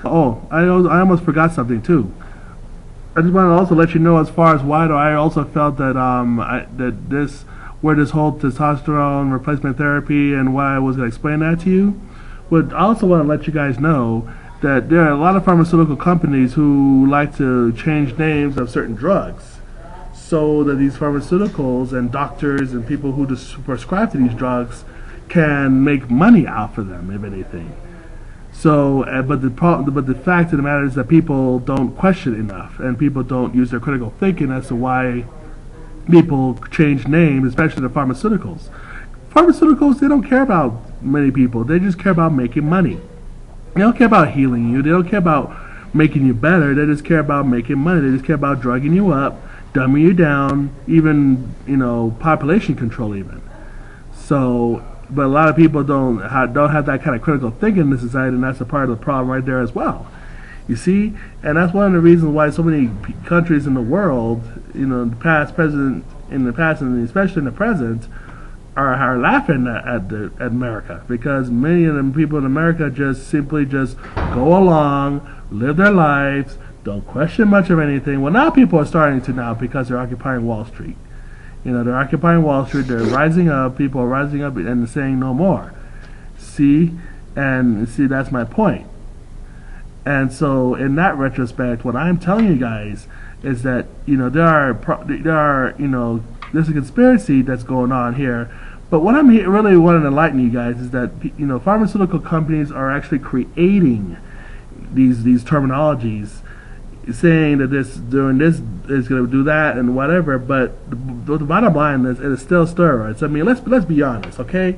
Oh, I almost forgot something too. I just want to also let you know, as far as why I also felt that that this where this whole testosterone replacement therapy and why I was going to explain that to you. But I also want to let you guys know that there are a lot of pharmaceutical companies who like to change names of certain drugs, so that these pharmaceuticals and doctors and people who just prescribe to these drugs can make money off of them, if anything. So, but the fact of the matter is that people don't question enough, and people don't use their critical thinking as to why people change names, especially the pharmaceuticals. Pharmaceuticals, they don't care about many people. They just care about making money. They don't care about healing you. They don't care about making you better. They just care about making money. They just care about drugging you up, dumbing you down, even population control even. So, but a lot of people don't have that kind of critical thinking in the society, and that's a part of the problem right there as well. You see, and that's one of the reasons why so many countries in the world, the past, present, in the past, and especially in the present, are laughing at America, because many of them people in America just simply just go along, live their lives, don't question much of anything. Well, now people are starting to now, because they're occupying Wall Street. They're occupying Wall Street. They're rising up. People are rising up and saying no more. See, that's my point. And so, in that retrospect, what I'm telling you guys is that there's a conspiracy that's going on here. But what I'm really wanting to enlighten you guys is that pharmaceutical companies are actually creating these terminologies, saying that doing this is going to do that and whatever. But the bottom line is, it is still steroids. I mean, let's be honest, okay?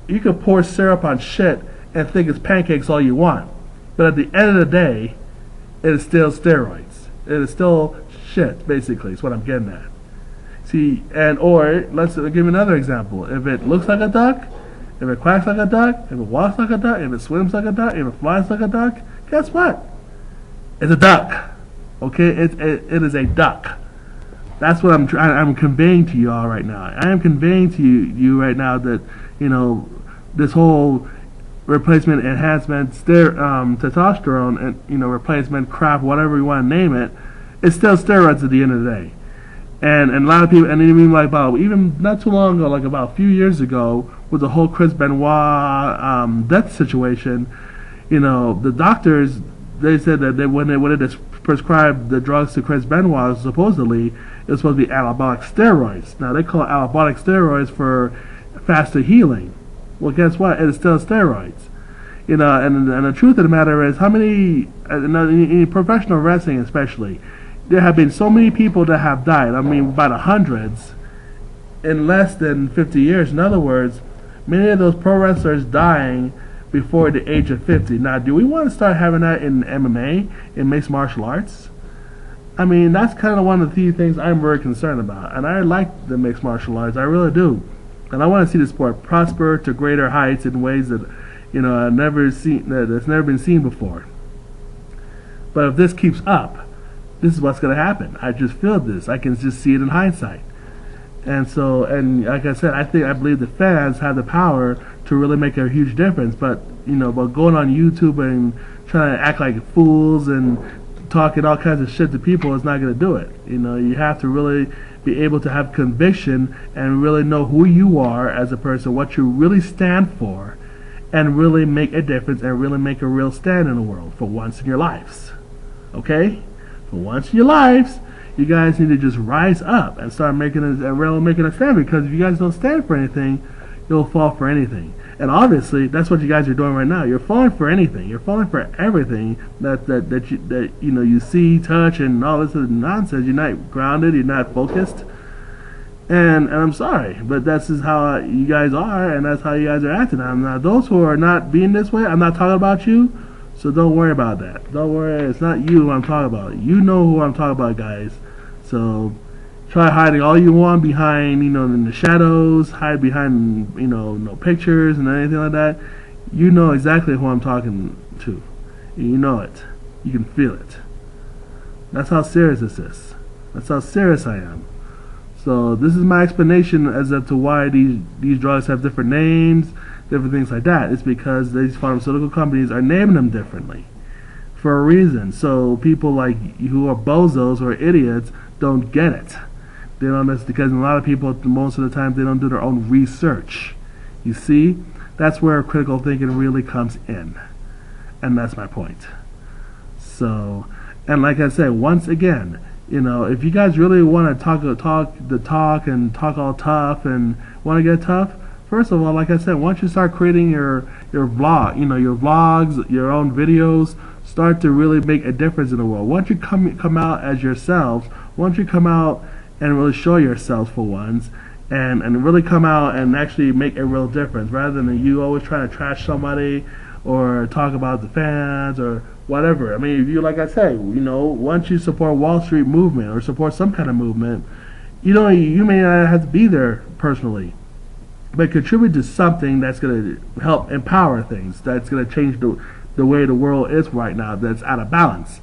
You can pour syrup on shit and think it's pancakes all you want, but at the end of the day, it is still steroids. It is still shit, basically, is what I'm getting at. See, or let's give you another example. If it looks like a duck, if it quacks like a duck, if it walks like a duck, if it swims like a duck, if it flies like a duck, guess what? It's a duck. Okay, it is a duck. That's what I'm conveying to you all right now. I am conveying to you right now that this whole replacement, enhancement, testosterone, and replacement crap, whatever you want to name it, it's still steroids at the end of the day. And a lot of people, and even even not too long ago, like about a few years ago, with the whole Chris Benoit death situation, the doctors, they said that when they prescribed the drugs to Chris Benoit, supposedly it was supposed to be anabolic steroids. Now they call it anabolic steroids for faster healing. Well, guess what? It is still steroids. And the truth of the matter is, how many in professional wrestling especially, there have been so many people that have died. I mean, by the hundreds in less than 50 years. In other words, many of those pro wrestlers dying before the age of 50. Now, do we want to start having that in MMA, in mixed martial arts? I mean, that's kind of one of the things I'm very concerned about. And I like the mixed martial arts. I really do. And I want to see the sport prosper to greater heights in ways that, I've never seen, that's never been seen before. But if this keeps up, this is what's going to happen. I just feel this. I can just see it in hindsight. And so, and like I said, I believe the fans have the power to really make a huge difference. But but going on YouTube and trying to act like fools and talking all kinds of shit to people is not going to do it. You have to really be able to have conviction and really know who you are as a person, what you really stand for, and really make a difference and really make a real stand in the world for once in your lives. Okay? For once in your lives, you guys need to just rise up and start making a stand, because if you guys don't stand for anything, you'll fall for anything. And obviously, that's what you guys are doing right now. You're falling for anything. You're falling for everything that you see, touch, and all this other nonsense. You're not grounded. You're not focused. And I'm sorry, but that's just how you guys are, and that's how you guys are acting. Now, those who are not being this way, I'm not talking about you. So don't worry about that. Don't worry. It's not you who I'm talking about. You know who I'm talking about, guys. So try hiding all you want behind, in the shadows. Hide behind, no pictures and anything like that. You know exactly who I'm talking to. You know it. You can feel it. That's how serious this is. That's how serious I am. So this is my explanation as to why these drugs have different names, different things like that. It's because these pharmaceutical companies are naming them differently. for a reason. So people like who are bozos or idiots don't get it. They don't understand, because a lot of people, most of the time, they don't do their own research. You see, that's where critical thinking really comes in, and that's my point. So, and like I said, once again, if you guys really want to talk and talk all tough and want to get tough, first of all, like I said, once you start creating your vlog, your vlogs, your own videos, start to really make a difference in the world. Once you come out as yourselves, once you come out and really show yourselves for once, and really come out and actually make a real difference, rather than you always trying to trash somebody or talk about the fans or whatever. I mean, if you, like I said, once you support Wall Street movement or support some kind of movement, you may not have to be there personally, but contribute to something that's going to help empower things, that's going to change the way the world is right now, that's out of balance.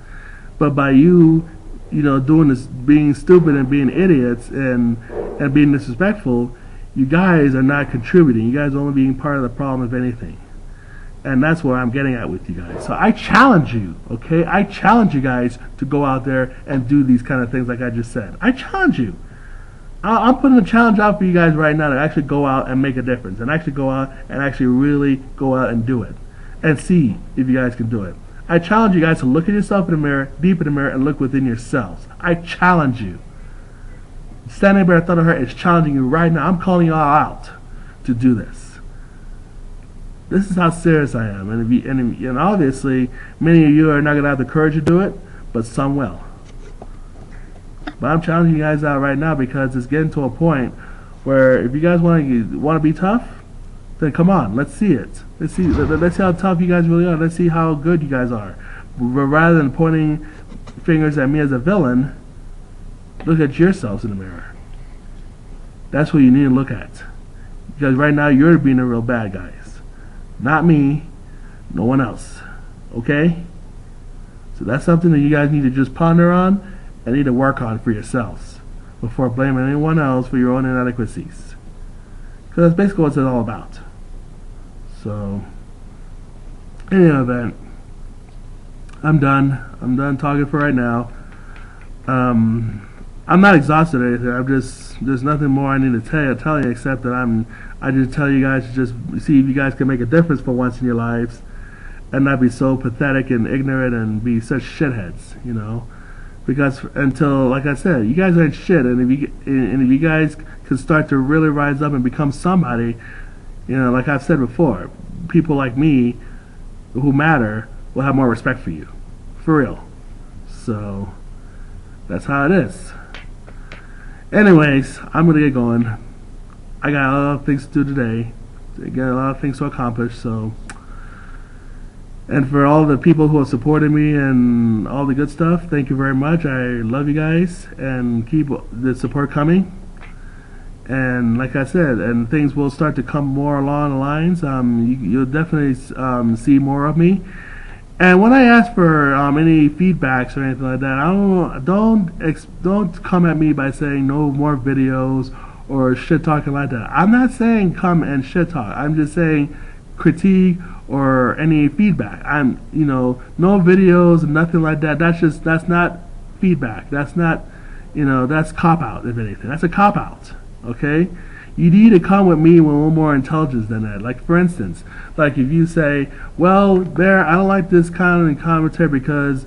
But by you doing this, being stupid and being idiots and being disrespectful, you guys are not contributing. You guys are only being part of the problem, if anything. And that's what I'm getting at with you guys. So I challenge you, okay? I challenge you guys to go out there and do these kind of things like I just said. I challenge you. I'm putting a challenge out for you guys right now to actually go out and make a difference, and actually go out and actually really go out and do it, and see if you guys can do it. I challenge you guys to look at yourself in the mirror, deep in the mirror, and look within yourselves. I challenge you. Standing Bear Thunder Heart is challenging you right now. I'm calling you all out to do this. This is how serious I am. And obviously, many of you are not going to have the courage to do it, but some will. But I'm challenging you guys out right now because it's getting to a point where if you guys want to be tough, then come on, let's see it. Let's see how tough you guys really are. Let's see how good you guys are. Rather than pointing fingers at me as a villain, look at yourselves in the mirror. That's what you need to look at. Because right now you're being the real bad guys. Not me, no one else. Okay? So that's something that you guys need to just ponder on and need to work on for yourselves before blaming anyone else for your own inadequacies. Because that's basically what it's all about. So, in any event, I'm done. I'm done talking for right now. I'm not exhausted or anything. There's nothing more I need to tell you except that I just tell you guys to just see if you guys can make a difference for once in your lives and not be so pathetic and ignorant and be such shitheads, Because until, like I said, you guys ain't shit, and if you guys can start to really rise up and become somebody, like I've said before, people like me who matter will have more respect for you, for real. So that's how it is. Anyways, I'm gonna get going. I got a lot of things to do today. I got a lot of things to accomplish. So. And for all the people who have supported me and all the good stuff, thank you very much. I love you guys, and keep the support coming. And like I said, and things will start to come more along the lines. You'll definitely see more of me. And when I ask for any feedbacks or anything like that, don't come at me by saying no more videos or shit talking like that. I'm not saying come and shit talk. I'm just saying critique or any feedback. No videos, nothing like that. That's not feedback. That's not, that's cop out. If anything, that's a cop out. Okay, you need to come with me with a little more intelligence than that. Like for instance, like if you say, well, Bear, I don't like this kind of commentary because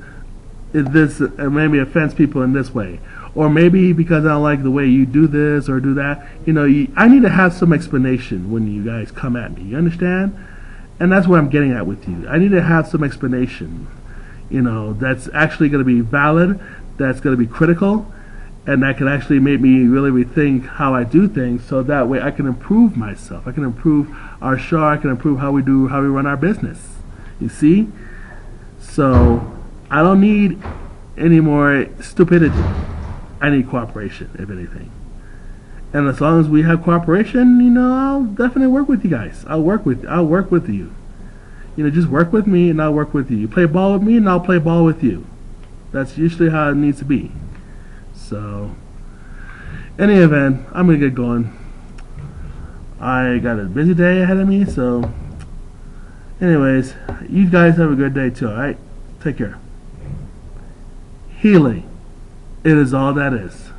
this maybe offends people in this way, or maybe because I don't like the way you do this or do that. I need to have some explanation when you guys come at me. You understand? And that's what I'm getting at with you. I need to have some explanation, that's actually going to be valid, that's going to be critical, and that can actually make me really rethink how I do things, so that way I can improve myself. I can improve our show. I can improve how we run our business. You see? So I don't need any more stupidity. I need cooperation, if anything. And as long as we have cooperation, I'll definitely work with you guys. I'll work with you. Just work with me and I'll work with you. You play ball with me and I'll play ball with you. That's usually how it needs to be. So, in any event, I'm going to get going. I got a busy day ahead of me, so anyways, you guys have a good day too, alright? Take care. healing. It is all that is.